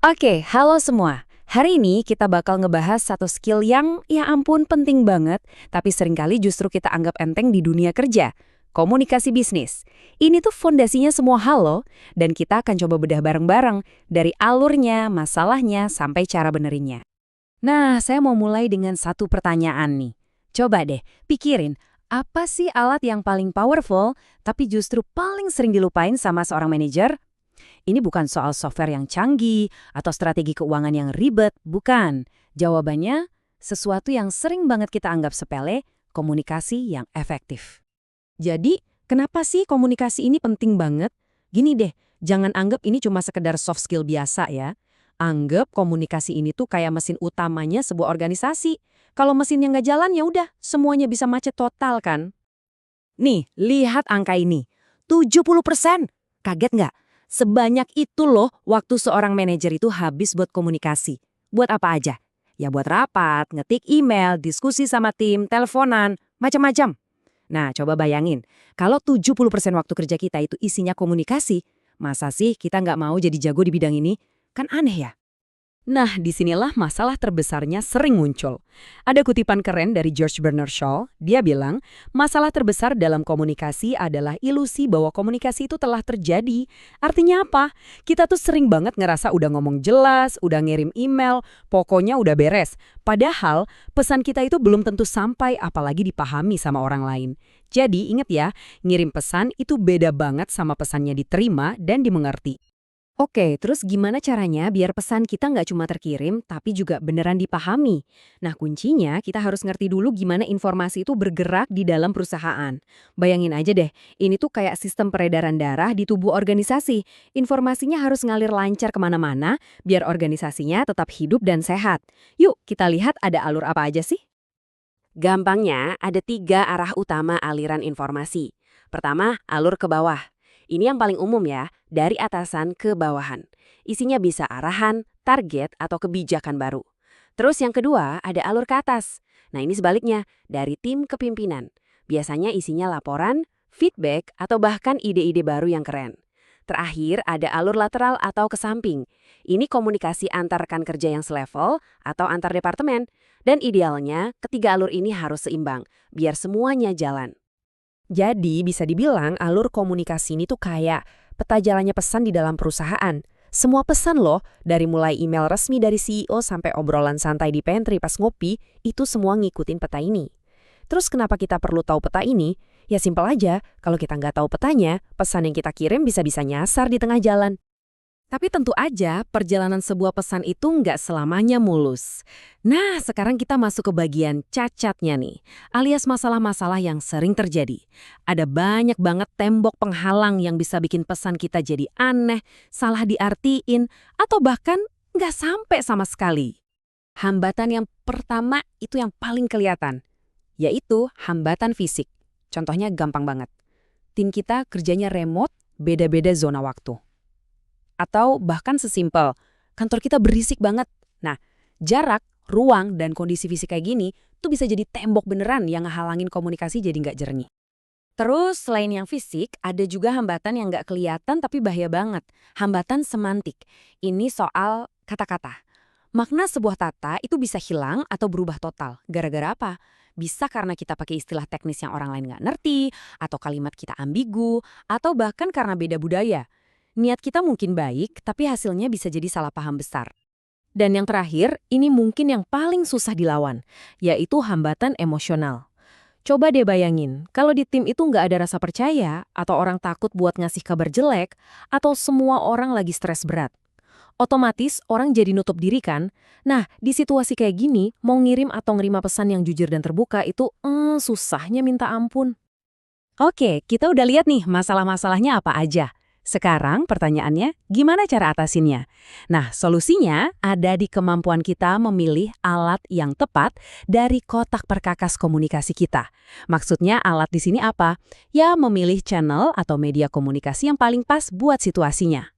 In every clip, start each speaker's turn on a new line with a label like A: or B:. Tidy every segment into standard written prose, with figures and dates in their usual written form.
A: Oke, halo semua. Hari ini kita bakal ngebahas satu skill yang ya ampun penting banget, tapi seringkali justru kita anggap enteng di dunia kerja. Komunikasi bisnis. Ini tuh fondasinya semua hal loh, dan kita akan coba bedah bareng-bareng dari alurnya, masalahnya, sampai cara benerinnya. Nah, saya mau mulai dengan satu pertanyaan nih. Coba deh, pikirin, apa sih alat yang paling powerful, tapi justru paling sering dilupain sama seorang manajer? Ini bukan soal software yang canggih atau strategi keuangan yang ribet, bukan. Jawabannya, sesuatu yang sering banget kita anggap sepele, komunikasi yang efektif. Jadi, kenapa sih komunikasi ini penting banget? Gini deh, jangan anggap ini cuma sekedar soft skill biasa ya. Anggap komunikasi ini tuh kayak mesin utamanya sebuah organisasi. Kalau mesinnya nggak jalan ya udah, semuanya bisa macet total kan? Nih, lihat angka ini. 70%. Kaget nggak? Sebanyak itu loh waktu seorang manajer itu habis buat komunikasi. Buat apa aja? Ya buat rapat, ngetik email, diskusi sama tim, teleponan, macam-macam. Nah, coba bayangin, kalau 70% waktu kerja kita itu isinya komunikasi, masa sih kita nggak mau jadi jago di bidang ini? Kan aneh ya? Nah, disinilah masalah terbesarnya sering muncul. Ada kutipan keren dari George Bernard Shaw, dia bilang, masalah terbesar dalam komunikasi adalah ilusi bahwa komunikasi itu telah terjadi. Artinya apa? Kita tuh sering banget ngerasa udah ngomong jelas, udah ngirim email, pokoknya udah beres. Padahal, pesan kita itu belum tentu sampai apalagi dipahami sama orang lain. Jadi, ingat ya, ngirim pesan itu beda banget sama pesannya diterima dan dimengerti. Oke, terus gimana caranya biar pesan kita nggak cuma terkirim, tapi juga beneran dipahami? Nah, kuncinya kita harus ngerti dulu gimana informasi itu bergerak di dalam perusahaan. Bayangin aja deh, ini tuh kayak sistem peredaran darah di tubuh organisasi. Informasinya harus ngalir lancar kemana-mana, biar organisasinya tetap hidup dan sehat. Yuk, kita lihat ada alur apa aja sih? Gampangnya, ada 3 arah utama aliran informasi. Pertama, alur ke bawah. Ini yang paling umum ya, dari atasan ke bawahan. Isinya bisa arahan, target, atau kebijakan baru. Terus yang kedua, ada alur ke atas. Nah ini sebaliknya, dari tim ke pimpinan. Biasanya isinya laporan, feedback, atau bahkan ide-ide baru yang keren. Terakhir, ada alur lateral atau ke samping. Ini komunikasi antar rekan kerja yang selevel atau antar departemen. Dan idealnya, ketiga alur ini harus seimbang, biar semuanya jalan. Jadi bisa dibilang alur komunikasi ini tuh kayak peta jalannya pesan di dalam perusahaan. Semua pesan loh, dari mulai email resmi dari CEO sampai obrolan santai di pantry pas ngopi, itu semua ngikutin peta ini. Terus kenapa kita perlu tahu peta ini? Ya simpel aja, kalau kita nggak tahu petanya, pesan yang kita kirim bisa-bisa nyasar di tengah jalan. Tapi tentu aja perjalanan sebuah pesan itu nggak selamanya mulus. Nah, sekarang kita masuk ke bagian cacatnya nih, alias masalah-masalah yang sering terjadi. Ada banyak banget tembok penghalang yang bisa bikin pesan kita jadi aneh, salah diartiin, atau bahkan nggak sampai sama sekali. Hambatan yang pertama itu yang paling kelihatan, yaitu hambatan fisik. Contohnya gampang banget. Tim kita kerjanya remote, beda-beda zona waktu. Atau bahkan sesimpel, kantor kita berisik banget. Nah, jarak, ruang, dan kondisi fisik kayak gini tuh bisa jadi tembok beneran yang ngehalangin komunikasi jadi nggak jernih. Terus selain yang fisik, ada juga hambatan yang nggak kelihatan tapi bahaya banget. Hambatan semantik. Ini soal kata-kata. Makna sebuah kata itu bisa hilang atau berubah total. Gara-gara apa? Bisa karena kita pakai istilah teknis yang orang lain nggak ngerti, atau kalimat kita ambigu, atau bahkan karena beda budaya. Niat kita mungkin baik, tapi hasilnya bisa jadi salah paham besar. Dan yang terakhir, ini mungkin yang paling susah dilawan, yaitu hambatan emosional. Coba deh bayangin, kalau di tim itu nggak ada rasa percaya, atau orang takut buat ngasih kabar jelek, atau semua orang lagi stres berat. Otomatis orang jadi nutup diri kan? Nah, di situasi kayak gini, mau ngirim atau ngerima pesan yang jujur dan terbuka itu susahnya minta ampun. Oke, kita udah lihat nih masalah-masalahnya apa aja. Sekarang pertanyaannya, gimana cara atasinnya? Nah, solusinya ada di kemampuan kita memilih alat yang tepat dari kotak perkakas komunikasi kita. Maksudnya alat di sini apa? Ya, memilih channel atau media komunikasi yang paling pas buat situasinya.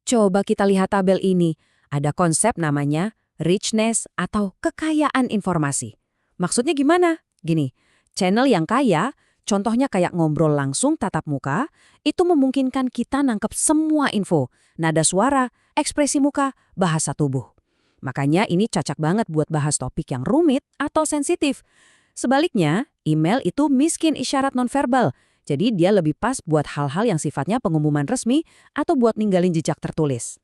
A: Coba kita lihat tabel ini. Ada konsep namanya richness atau kekayaan informasi. Maksudnya gimana? Gini, channel yang kaya, contohnya kayak ngobrol langsung tatap muka, itu memungkinkan kita nangkep semua info, nada suara, ekspresi muka, bahasa tubuh. Makanya ini cocok banget buat bahas topik yang rumit atau sensitif. Sebaliknya, email itu miskin isyarat nonverbal. Jadi dia lebih pas buat hal-hal yang sifatnya pengumuman resmi atau buat ninggalin jejak tertulis.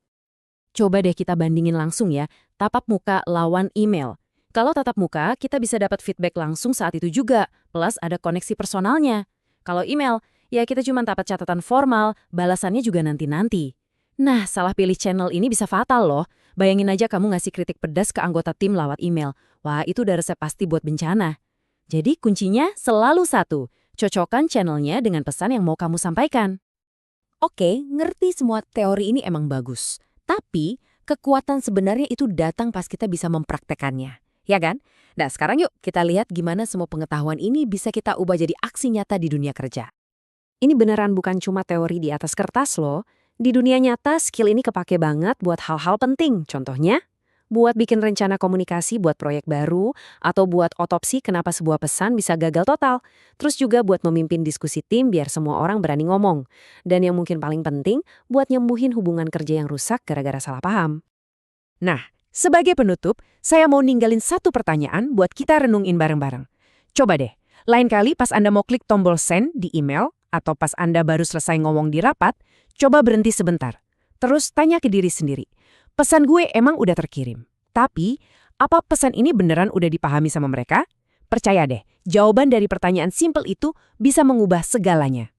A: Coba deh kita bandingin langsung ya, tatap muka lawan email. Kalau tatap muka, kita bisa dapat feedback langsung saat itu juga, plus ada koneksi personalnya. Kalau email, ya kita cuma dapat catatan formal, balasannya juga nanti-nanti. Nah, salah pilih channel ini bisa fatal loh. Bayangin aja kamu ngasih kritik pedas ke anggota tim lewat email. Wah, itu udah resep pasti buat bencana. Jadi kuncinya selalu satu, cocokkan channelnya dengan pesan yang mau kamu sampaikan. Oke, ngerti semua teori ini emang bagus. Tapi, kekuatan sebenarnya itu datang pas kita bisa mempraktekannya. Ya kan? Nah, sekarang yuk kita lihat gimana semua pengetahuan ini bisa kita ubah jadi aksi nyata di dunia kerja. Ini beneran bukan cuma teori di atas kertas loh. Di dunia nyata, skill ini kepake banget buat hal-hal penting. Contohnya, buat bikin rencana komunikasi buat proyek baru, atau buat otopsi kenapa sebuah pesan bisa gagal total. Terus juga buat memimpin diskusi tim biar semua orang berani ngomong. Dan yang mungkin paling penting, buat nyembuhin hubungan kerja yang rusak gara-gara salah paham. Nah, sebagai penutup, saya mau ninggalin satu pertanyaan buat kita renungin bareng-bareng. Coba deh, lain kali pas Anda mau klik tombol send di email, atau pas Anda baru selesai ngomong di rapat, coba berhenti sebentar. Terus tanya ke diri sendiri, pesan gue emang udah terkirim. Tapi, apa pesan ini beneran udah dipahami sama mereka? Percaya deh, jawaban dari pertanyaan simpel itu bisa mengubah segalanya.